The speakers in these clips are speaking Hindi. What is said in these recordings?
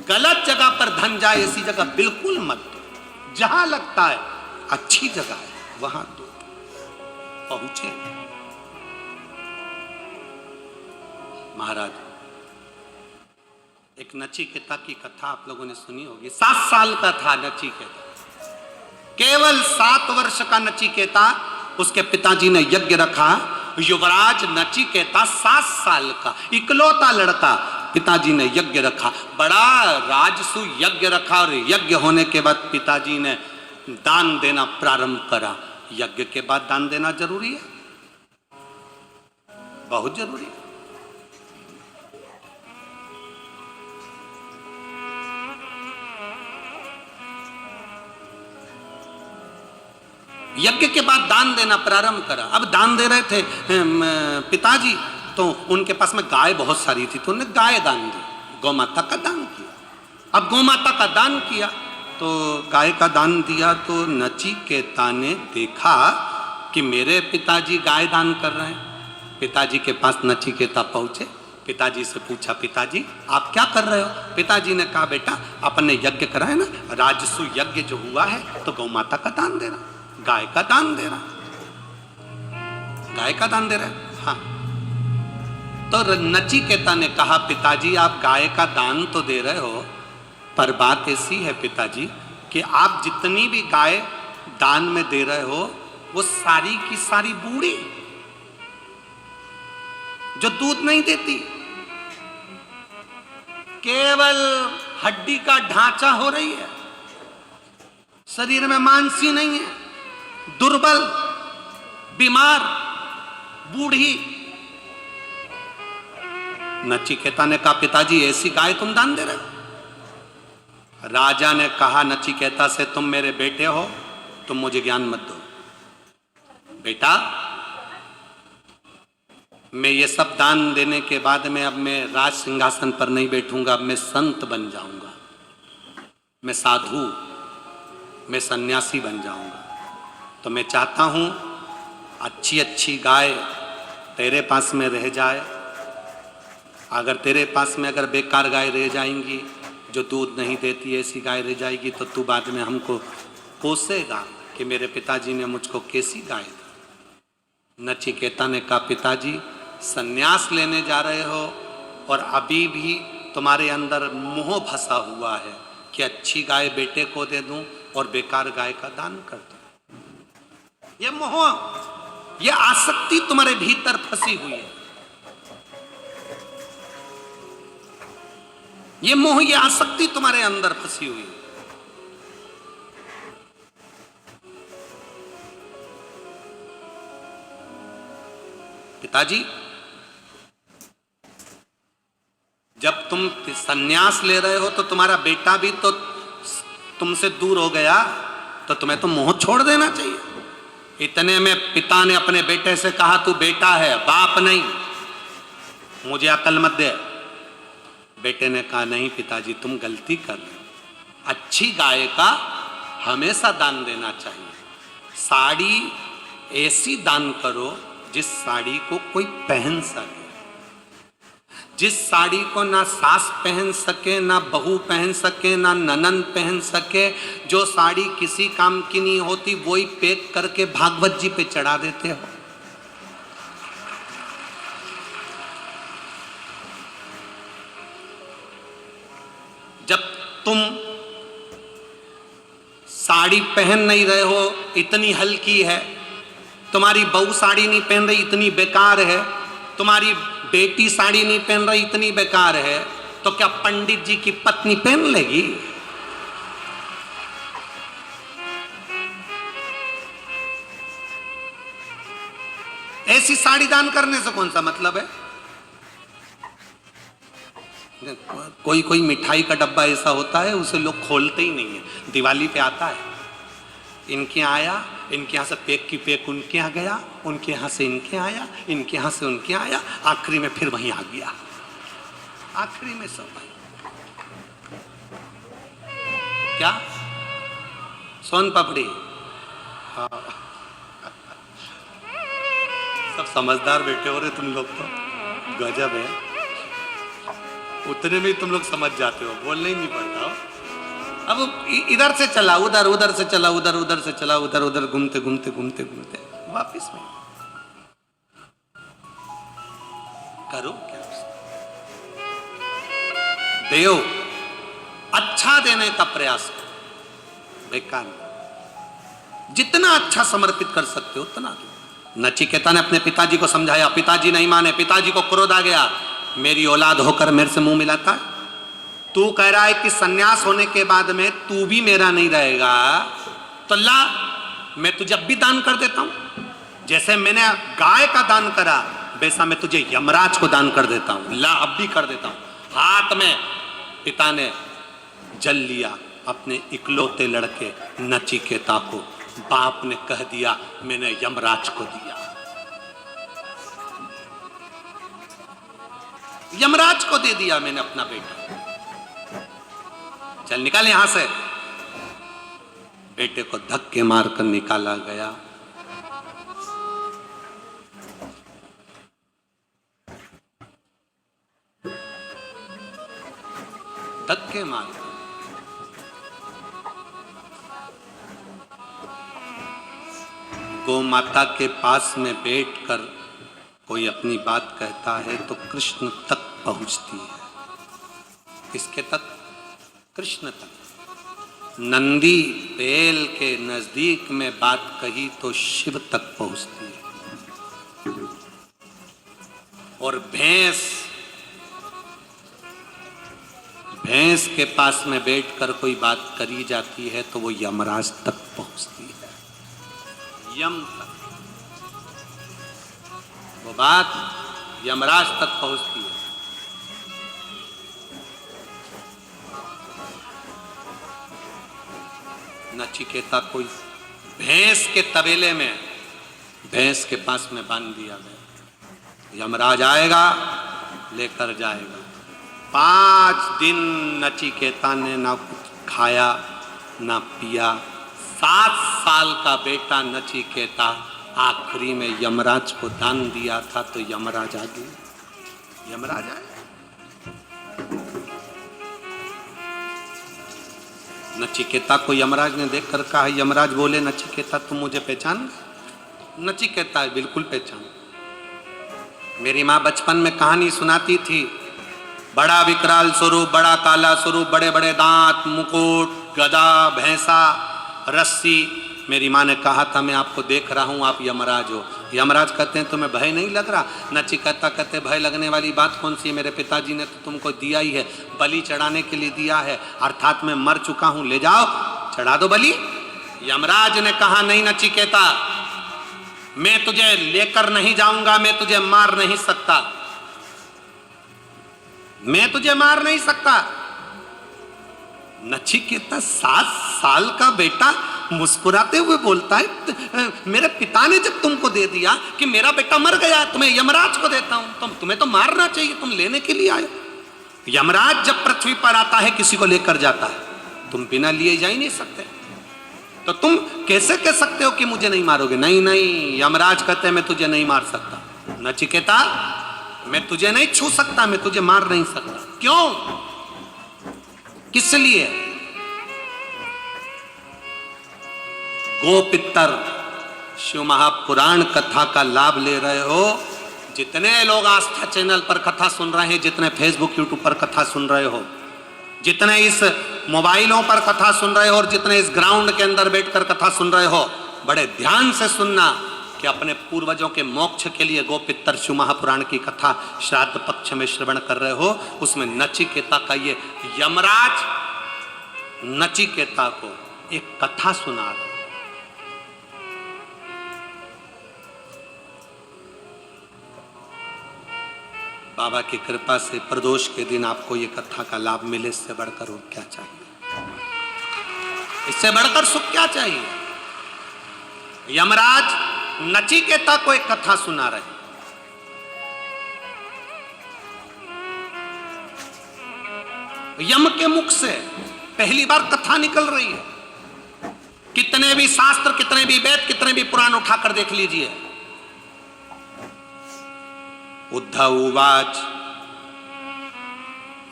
गलत जगह पर धन जाए ऐसी जगह बिल्कुल मत दो। जहां लगता है अच्छी जगह है वहां दो। पहुंचे महाराज, एक नचिकेता की कथा आप लोगों ने सुनी होगी। 7 साल का था नचिकेता, केवल 7 वर्ष का नचिकेता। उसके पिताजी ने यज्ञ रखा। युवराज नचिकेता 7 साल का इकलौता लड़का, पिताजी ने यज्ञ रखा, बड़ा राजसु यज्ञ रखा। और यज्ञ होने के बाद पिताजी ने दान देना प्रारंभ करा। यज्ञ के बाद दान देना जरूरी है, बहुत जरूरी है। यज्ञ के बाद दान देना प्रारंभ करा। अब दान दे रहे थे पिताजी, तो उनके पास में गाय बहुत सारी थी, तो उन्होंने गाय दान दी, गौमाता का दान किया। अब गौमाता का दान किया तो गाय का दान दिया, तो नचिकेता ने देखा कि मेरे पिताजी गाय दान कर रहे हैं। पिताजी के पास नचिकेता पहुंचे, पिताजी से पूछा, पिताजी आप क्या कर रहे हो? पिताजी ने कहा, बेटा अपने यज्ञ करा है ना, राजसु यज्ञ जो हुआ है, तो गौमाता का दान दे रहा, गाय का दान दे रहा, गाय का दान दे रहा है। हाँ, तो नचिकेता ने कहा, पिताजी आप गाय का दान तो दे रहे हो, पर बात ऐसी है पिताजी कि आप जितनी भी गाय दान में दे रहे हो वो सारी की सारी बूढ़ी, जो दूध नहीं देती, केवल हड्डी का ढांचा हो रही है, शरीर में मांसी नहीं है, दुर्बल, बीमार, बूढ़ी। नचिकेता ने कहा, पिताजी ऐसी गाय तुम दान दे रहे हो? राजा ने कहा नचिकेता से, तुम मेरे बेटे हो, तुम मुझे ज्ञान मत दो। बेटा मैं ये सब दान देने के बाद में अब मैं राज सिंहासन पर नहीं बैठूंगा, अब मैं संत बन जाऊंगा, मैं साधु, मैं सन्यासी बन जाऊंगा। तो मैं चाहता हूं अच्छी अच्छी गाय तेरे पास में रह जाए। अगर तेरे पास में अगर बेकार गाय रह जाएंगी, जो दूध नहीं देती, ऐसी गाय रह जाएगी, तो तू बाद में हमको कोसेगा कि मेरे पिताजी ने मुझको कैसी गाय दी। नचिकेता ने कहा, पिताजी सन्यास लेने जा रहे हो और अभी भी तुम्हारे अंदर मोह फंसा हुआ है कि अच्छी गाय बेटे को दे दूं और बेकार गाय का दान कर दूं। ये मोह, ये आसक्ति तुम्हारे भीतर फंसी हुई है। ये मोह, ये आसक्ति तुम्हारे अंदर फंसी हुई है। पिताजी जब तुम सन्यास ले रहे हो तो तुम्हारा बेटा भी तो तुमसे दूर हो गया, तो तुम्हें तो मोह छोड़ देना चाहिए। इतने में पिता ने अपने बेटे से कहा, तू बेटा है, बाप नहीं, मुझे अकल मत दे। बेटे ने कहा, नहीं पिताजी तुम गलती कर रहे हो, अच्छी गाय का हमेशा दान देना चाहिए। साड़ी ऐसी दान करो जिस साड़ी को कोई पहन सके, जिस साड़ी को ना सास पहन सके, ना बहू पहन सके, ना ननंद पहन सके। जो साड़ी किसी काम की नहीं होती वही पैक करके भागवत जी पे चढ़ा देते हो। जब तुम साड़ी पहन नहीं रहे हो, इतनी हल्की है, तुम्हारी बहू साड़ी नहीं पहन रही, इतनी बेकार है, तुम्हारी बेटी साड़ी नहीं पहन रही, इतनी बेकार है, तो क्या पंडित जी की पत्नी पहन लेगी? ऐसी साड़ी दान करने से कौन सा मतलब है? कोई कोई मिठाई का डब्बा ऐसा होता है उसे लोग खोलते ही नहीं है। दिवाली पे आता है, इनके आया, इनके यहाँ से पैक की पैक उनके यहाँ गया, उनके यहाँ से इनके आया, इनके यहाँ से उनके आया, आखिरी में फिर वहीं आ गया, आखिरी में सब भाई क्या सोन पापड़ी। हाँ सब समझदार बैठे हो रहे तुम लोग, तो गजब है। उतने में ही तुम लोग समझ जाते हो, बोलना ही नहीं पड़ता हो। अब इधर से चला उधर, उधर से चला उधर, उधर से चला उधर, उधर घूमते घूमते घूमते घूमते वापिस में करो क्या? देव अच्छा देने का प्रयास करो, बेकार जितना अच्छा समर्पित कर सकते हो उतना दो। नचिकेता ने अपने पिताजी को समझाया, पिताजी नहीं माने, पिताजी को क्रोध आ गया, मेरी औलाद होकर मेरे से मुंह मिलाता है। तू कह रहा है कि सन्यास होने के बाद में तू भी मेरा नहीं रहेगा, तो ला मैं तुझे अब भी दान कर देता हूं। जैसे मैंने गाय का दान करा वैसा मैं तुझे यमराज को दान कर देता हूं, ला अब भी कर देता हूं। हाथ में पिता ने जल लिया अपने इकलौते लड़के नचिकेता को। बाप ने कह दिया मैंने यमराज को दिया, यमराज को दे दिया मैंने अपना बेटा। चल निकाल यहां से। बेटे को धक्के मारकर निकाला गया। धक्के मारकर गौ माता के पास में बैठकर कोई अपनी बात कहता है तो कृष्ण तक पहुंचती है। किसके तक? कृष्ण तक। नंदी बैल के नजदीक में बात कही तो शिव तक पहुंचती है। और भैंस के पास में बैठकर कोई बात करी जाती है तो वो यमराज तक पहुंचती है, यम तक। वो बात यमराज तक पहुंचती है। नचिकेता कोई भैंस के तबेले में भैंस के पास में बांध दिया गया। यमराज आएगा लेकर जाएगा। 5 दिन नचिकेता ने ना कुछ खाया ना पिया। 7 साल का बेटा नचिकेता आखिरी में यमराज को दान दिया था तो यमराज आ गया। यमराज आए। नचिकेता को यमराज ने देखकर कहा, यमराज बोले नचिकेता तुम मुझे पहचान? नचिकेता बिल्कुल पहचान। मेरी माँ बचपन में कहानी सुनाती थी, बड़ा विकराल स्वरूप, बड़ा काला स्वरूप, बड़े बड़े दांत, मुकुट, गदा, भैंसा, रस्सी। मेरी माँ ने कहा था मैं आपको देख रहा हूँ, आप यमराज हो। यमराज कहते हैं तुम्हें भय नहीं लग रहा? नचिकेता कहते भय लगने वाली बात कौन सी है, मेरे पिताजी ने तो तुमको दिया ही है, बलि चढ़ाने के लिए दिया है, अर्थात मैं मर चुका हूँ, ले जाओ चढ़ा दो बलि। यमराज ने कहा नहीं नचिकेता, मैं तुझे लेकर नहीं जाऊंगा, मैं तुझे मार नहीं सकता, मैं तुझे मार नहीं सकता। नचिकेता 7 साल का बेटा मुस्कुराते हुए बोलता है मेरे पिता ने जब तुमको दे दिया कि मेरा बेटा मर गया, तुम्हें यमराज को देता हूं, तो तुम्हें तो मारना चाहिए, तुम लेने के लिए आए। यमराज जब पृथ्वी पर आता है किसी को लेकर जाता है, तुम बिना लिए जा ही नहीं सकते, तो तुम कैसे कह सकते हो कि मुझे नहीं मारोगे? नहीं नहीं, यमराज कहते हैं मैं तुझे नहीं मार सकता। नचिकेता मैं तुझे नहीं छू सकता, मैं तुझे मार नहीं सकता। क्यों? किस लिए? गोपितर शिव महापुराण कथा का लाभ ले रहे हो। जितने लोग आस्था चैनल पर कथा सुन रहे हैं, जितने फेसबुक यूट्यूब पर कथा सुन रहे हो, जितने इस मोबाइलों पर कथा सुन रहे हो और जितने इस ग्राउंड के अंदर बैठकर कथा सुन रहे हो, बड़े ध्यान से सुनना कि अपने पूर्वजों के मोक्ष के लिए गोपितर शिव महापुराण की कथा श्राद्ध पक्ष में श्रवण कर रहे हो। उसमें नचिकेता का ये यमराज नचिकेता को एक कथा सुना रहा। बाबा की कृपा से प्रदोष के दिन आपको ये कथा का लाभ मिले, इससे बढ़कर और क्या चाहिए? इससे बढ़कर सुख क्या चाहिए? यमराज नचिकेता को एक कथा सुना रहे। यम के मुख से पहली बार कथा निकल रही है। कितने भी शास्त्र, कितने भी वेद, कितने भी पुराण उठाकर देख लीजिए। उद्धव उवाच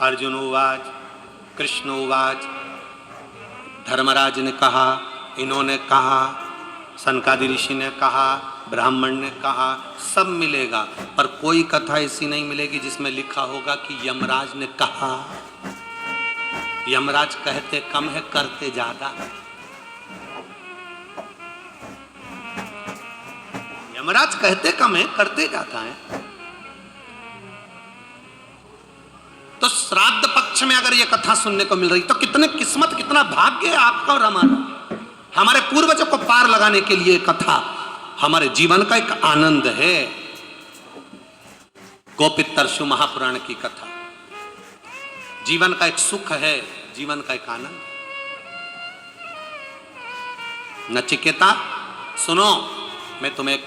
अर्जुन उवाच कृष्ण उवाच। धर्मराज ने कहा, इन्होंने कहा, सनकादि ऋषि ने कहा, ब्राह्मण ने कहा, सब मिलेगा, पर कोई कथा ऐसी नहीं मिलेगी जिसमें लिखा होगा कि यमराज ने कहा। यमराज कहते कम है, करते ज्यादा। यमराज कहते कम है, करते ज्यादा है। तो श्राद्ध पक्ष में अगर ये कथा सुनने को मिल रही तो कितने किस्मत, कितना भाग्य है आपका और हमारा। हमारे पूर्वजों को पार लगाने के लिए कथा हमारे जीवन का एक आनंद है। गोपितरशु महापुराण की कथा जीवन का एक सुख है, जीवन का एक आनंद। नचिकेता सुनो, मैं तुम्हें एक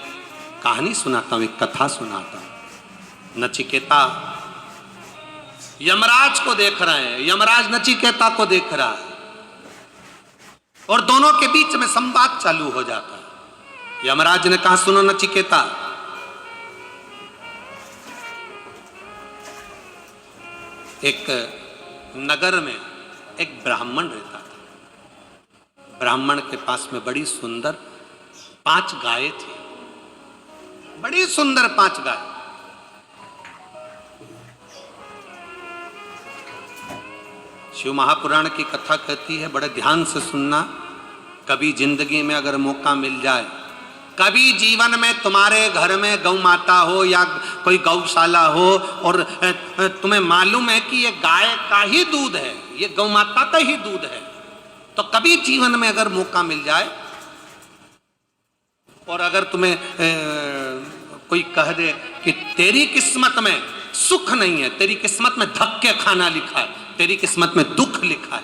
कहानी सुनाता हूं, एक कथा सुनाता हूं। नचिकेता यमराज को देख रहे हैं, यमराज नचिकेता को देख रहा है और दोनों के बीच में संवाद चालू हो जाता है। यमराज ने कहा, सुनो नचिकेता, एक नगर में एक ब्राह्मण रहता था। ब्राह्मण के पास में बड़ी सुंदर 5 गायें थी, बड़ी सुंदर 5 गाय। शिव महापुराण की कथा कहती है, बड़े ध्यान से सुनना। कभी जिंदगी में अगर मौका मिल जाए, कभी जीवन में तुम्हारे घर में गौ माता हो या कोई गौशाला हो और तुम्हें मालूम है कि ये गाय का ही दूध है, ये गौ माता का ही दूध है, तो कभी जीवन में अगर मौका मिल जाए और अगर तुम्हें कोई कह दे कि तेरी किस्मत में सुख नहीं है, तेरी किस्मत में धक्के खाना लिखा है, तेरी किस्मत में दुख लिखा है,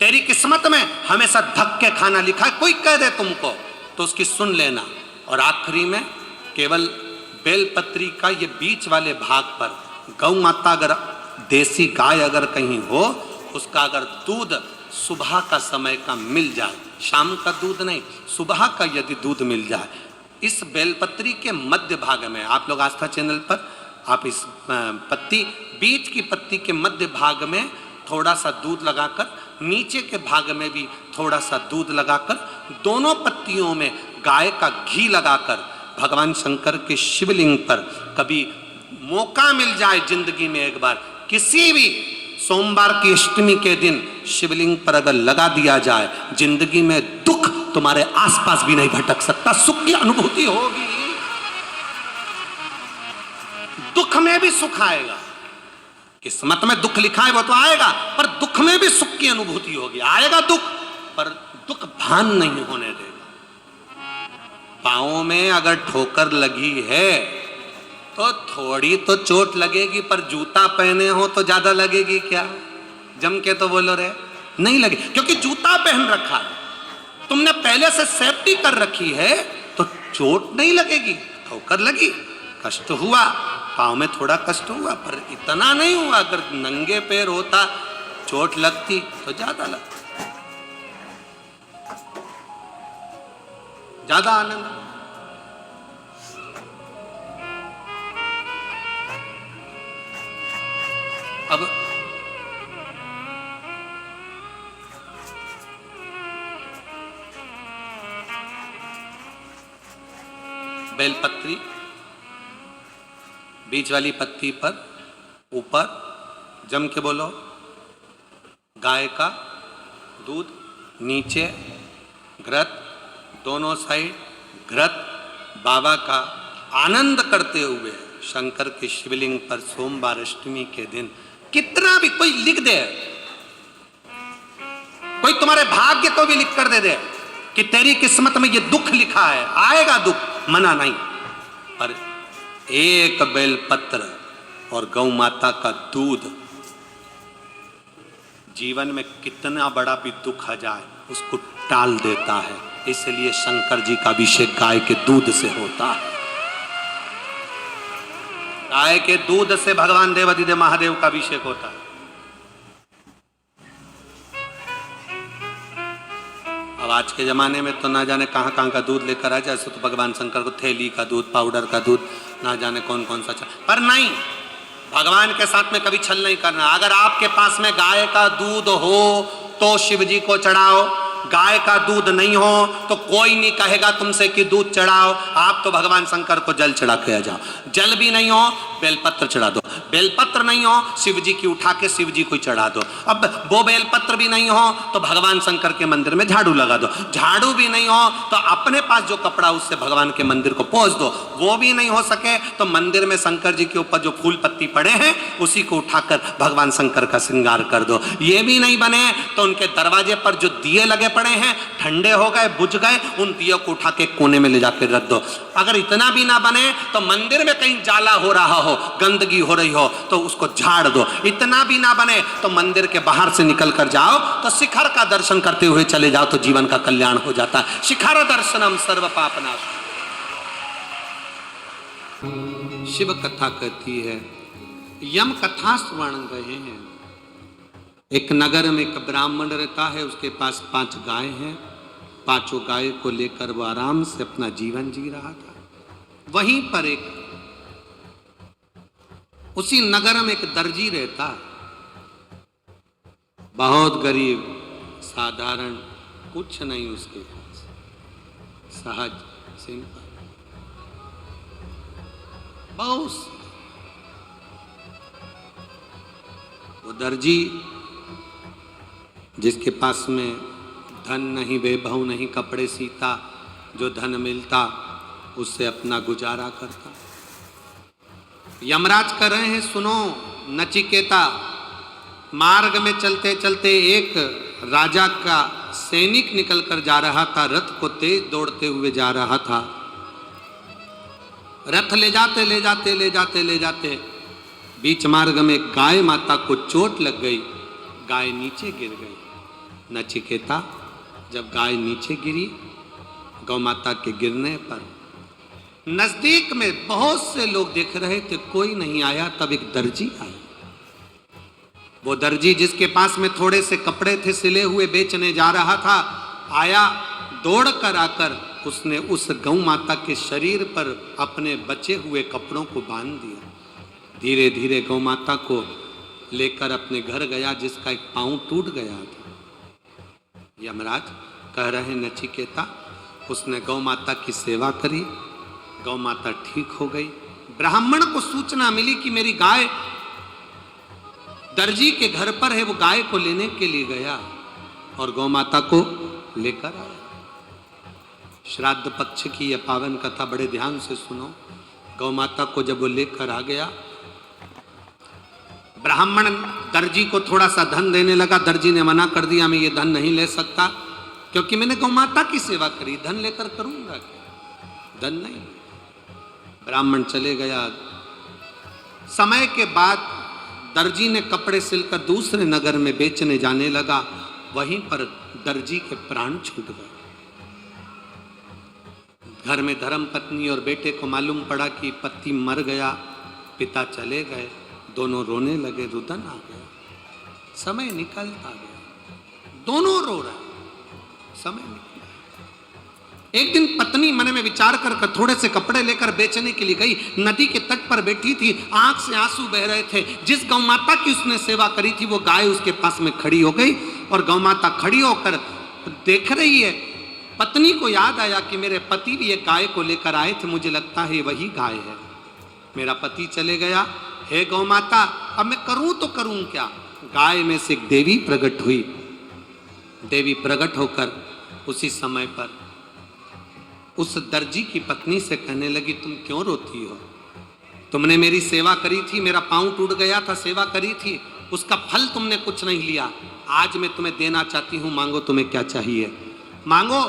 तेरी किस्मत में हमेशा धक्के खाना लिखा है, कोई कह दे तुमको, तो उसकी सुन लेना। और आखिरी में केवल बेलपत्री का ये बीच वाले भाग पर गौ माता, अगर देसी गाय अगर कहीं हो, उसका अगर दूध सुबह का समय का मिल जाए, शाम का दूध नहीं, सुबह का यदि दूध मिल जाए, इस बेलपत्री के मध्य भाग में, आप लोग आस्था चैनल पर आप इस पत्ती, बीच की पत्ती के मध्य भाग में थोड़ा सा दूध लगाकर, नीचे के भाग में भी थोड़ा सा दूध लगाकर, दोनों पत्तियों में गाय का घी लगाकर भगवान शंकर के शिवलिंग पर कभी मौका मिल जाए जिंदगी में एक बार, किसी भी सोमवार की अष्टमी के दिन शिवलिंग पर अगर लगा दिया जाए, जिंदगी में दुख तुम्हारे आसपास भी नहीं भटक सकता, सुख की अनुभूति होगी। दुख में भी सुख आएगा। किस्मत में दुख लिखा है वो तो आएगा, पर दुख में भी सुख की अनुभूति होगी। आएगा दुख, पर दुख भान नहीं होने देगा। पांवों में अगर ठोकर लगी है तो थोड़ी तो चोट लगेगी, पर जूता पहने हो तो ज्यादा लगेगी क्या? जम के तो बोलो रे, नहीं लगे, क्योंकि जूता पहन रखा है, तुमने पहले से सेफ्टी कर रखी है, तो चोट नहीं लगेगी। ठोकर लगी, कष्ट हुआ, पाँव में थोड़ा कष्ट हुआ, पर इतना नहीं हुआ। अगर नंगे पैर होता, चोट लगती तो ज्यादा लगता, ज्यादा आनंद। अब बेलपत्री बीच वाली पत्ती पर ऊपर जम के बोलो गाय का दूध, नीचे घृत, दोनों साइड घृत, बाबा का आनंद करते हुए शंकर के शिवलिंग पर सोमवार अष्टमी के दिन। कितना भी कोई लिख दे, कोई तुम्हारे भाग्य को भी लिख कर दे कि तेरी किस्मत में ये दुख लिखा है, आएगा दुख, मना नहीं, पर एक बेलपत्र और गौ माता का दूध जीवन में कितना बड़ा भी दुख आ जाए उसको टाल देता है। इसलिए शंकर जी का अभिषेक गाय के दूध से होता है। गाय के दूध से भगवान देवाधिदेव महादेव का अभिषेक होता है। अब आज के जमाने में तो ना जाने कहां कहां का दूध लेकर आ जाए, तो भगवान शंकर को थैली का दूध, पाउडर का दूध, ना जाने कौन कौन सा, पर नहीं, भगवान के साथ में कभी छल नहीं करना। अगर आपके पास में गाय का दूध हो तो शिव जी को चढ़ाओ, गाय का दूध नहीं हो तो कोई नहीं कहेगा तुमसे कि दूध चढ़ाओ, आप तो भगवान शंकर को जल चढ़ा के आ जाओ। जल भी नहीं हो बेलपत्र चढ़ा दो, बेलपत्र नहीं हो शिव जी की उठा के शिव जी को चढ़ा दो। अब वो बेलपत्र भी नहीं हो तो भगवान शंकर के मंदिर में झाड़ू लगा दो, झाड़ू भी नहीं हो तो अपने पास जो कपड़ा उससे भगवान के मंदिर को पोंछ दो, वो भी नहीं हो सके तो मंदिर में शंकर जी के ऊपर जो फूल पत्ती पड़े हैं उसी को उठाकर भगवान शंकर का श्रृंगार कर दो। ये भी नहीं बने तो उनके दरवाजे पर जो दिए लगे पड़े हैं ठंडे हो गए, बुझ गए, उन दियों को उठा के कोने में ले जाकर रख दो। अगर इतना भी ना बने तो मंदिर में कहीं जाला हो रहा हो, गंदगी हो रही हो तो उसको झाड़ दो। इतना भी ना बने तो मंदिर के बाहर से निकल कर जाओ तो शिखर का दर्शन करते हुए चले जाओ तो जीवन का कल्याण हो जाता है। शिखर दर्शनम सर्व पापनाश। शिव कथा कहती है, यम कथा स्मरण गए हैं। एक नगर में एक ब्राह्मण रहता है, उसके पास 5 गाय हैं। 5 गाय को लेकर वो आराम से अपना जीवन जी रहा था। वहीं पर एक उसी नगर में एक दर्जी रहता, बहुत गरीब, साधारण, कुछ नहीं उसके पास, सहज सिंपल, बहुत। वो दर्जी जिसके पास में धन नहीं, वैभव नहीं, कपड़े सीता, जो धन मिलता उससे अपना गुजारा करता। यमराज कह रहे हैं, सुनो नचिकेता, मार्ग में चलते चलते एक राजा का सैनिक निकल कर जा रहा था, रथ को तेज दौड़ते हुए जा रहा था। रथ ले जाते ले जाते ले जाते ले जाते बीच मार्ग में गाय माता को चोट लग गई, गाय नीचे गिर गई। नचिकेता, जब गाय नीचे गिरी, गौ माता के गिरने पर नजदीक में बहुत से लोग देख रहे थे, कोई नहीं आया। तब एक दर्जी आया। वो दर्जी जिसके पास में थोड़े से कपड़े थे सिले हुए, बेचने जा रहा था, आया। दौड़ कर आकर उसने उस गौ माता के शरीर पर अपने बचे हुए कपड़ों को बांध दिया। धीरे धीरे गौ माता को लेकर अपने घर गया, जिसका एक पांव टूट गया था। यमराज कह रहे, नचिकेता, उसने गौ माता की सेवा करी, गौ माता ठीक हो गई। ब्राह्मण को सूचना मिली कि मेरी गाय दर्जी के घर पर है, वो गाय को लेने के लिए गया और गौ माता को लेकर आया। श्राद्ध पक्ष की यह पावन कथा बड़े ध्यान से सुनो। गौ माता को जब वो लेकर आ गया, ब्राह्मण दर्जी को थोड़ा सा धन देने लगा। दर्जी ने मना कर दिया, मैं ये धन नहीं ले सकता क्योंकि मैंने गौ माता की सेवा करी, धन लेकर करूंगा क्या? धन नहीं। ब्राह्मण चले गया। समय के बाद दर्जी ने कपड़े सिलकर दूसरे नगर में बेचने जाने लगा। वहीं पर दर्जी के प्राण छूट गए। घर में धर्म पत्नी और बेटे को मालूम पड़ा कि पति मर गया, पिता चले गए। दोनों रोने लगे, रुदन आ गया। समय निकलता गया, दोनों रो रहे, समय निकल। एक दिन पत्नी मन में विचार कर थोड़े से कपड़े लेकर बेचने के लिए गई। नदी के तट पर बैठी थी, आंख से आंसू बह रहे थे। जिस गौ माता की उसने सेवा करी थी वो गाय उसके पास में खड़ी हो गई और गौ माता खड़ी होकर देख रही है। पत्नी को याद आया कि मेरे पति भी एक गाय को लेकर आए थे, मुझे लगता है वही गाय है। मेरा पति चले गया, हे गौ माता, अब मैं करूं तो करूं क्या? गाय में से एक देवी प्रकट हुई। देवी प्रकट होकर उसी समय पर उस दर्जी की पत्नी से कहने लगी, तुम क्यों रोती हो? तुमने मेरी सेवा करी थी, मेरा पांव टूट गया था, सेवा करी थी, उसका फल तुमने कुछ नहीं लिया। आज मैं तुम्हें देना चाहती हूँ, मांगो, तुम्हें क्या चाहिए मांगो।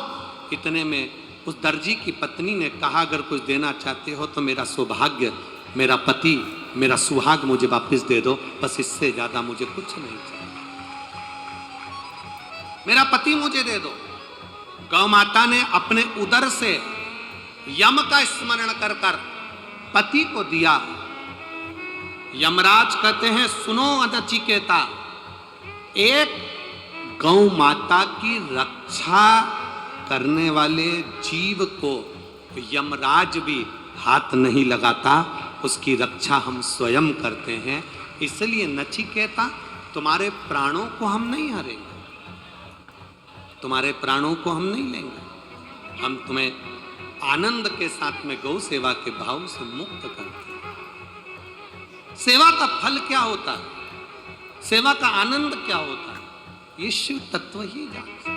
इतने में उस दर्जी की पत्नी ने कहा, अगर कुछ देना चाहते हो तो मेरा सौभाग्य, मेरा पति, मेरा सुहाग मुझे वापस दे दो, बस इससे ज्यादा मुझे कुछ नहीं चाहिए, मेरा पति मुझे दे दो। गौ माता ने अपने उदर से यम का स्मरण कर कर पति को दिया। यमराज कहते हैं, सुनो नचिकेता, एक गौ माता की रक्षा करने वाले जीव को यमराज भी हाथ नहीं लगाता, उसकी रक्षा हम स्वयं करते हैं। इसलिए नचिकेता, तुम्हारे प्राणों को हम नहीं हरेंगे, तुम्हारे प्राणों को हम नहीं लेंगे, हम तुम्हें आनंद के साथ में गौ सेवा के भाव से मुक्त करते हैं। सेवा का फल क्या होता है, सेवा का आनंद क्या होता है, ये शिव तत्व ही जानते हैं।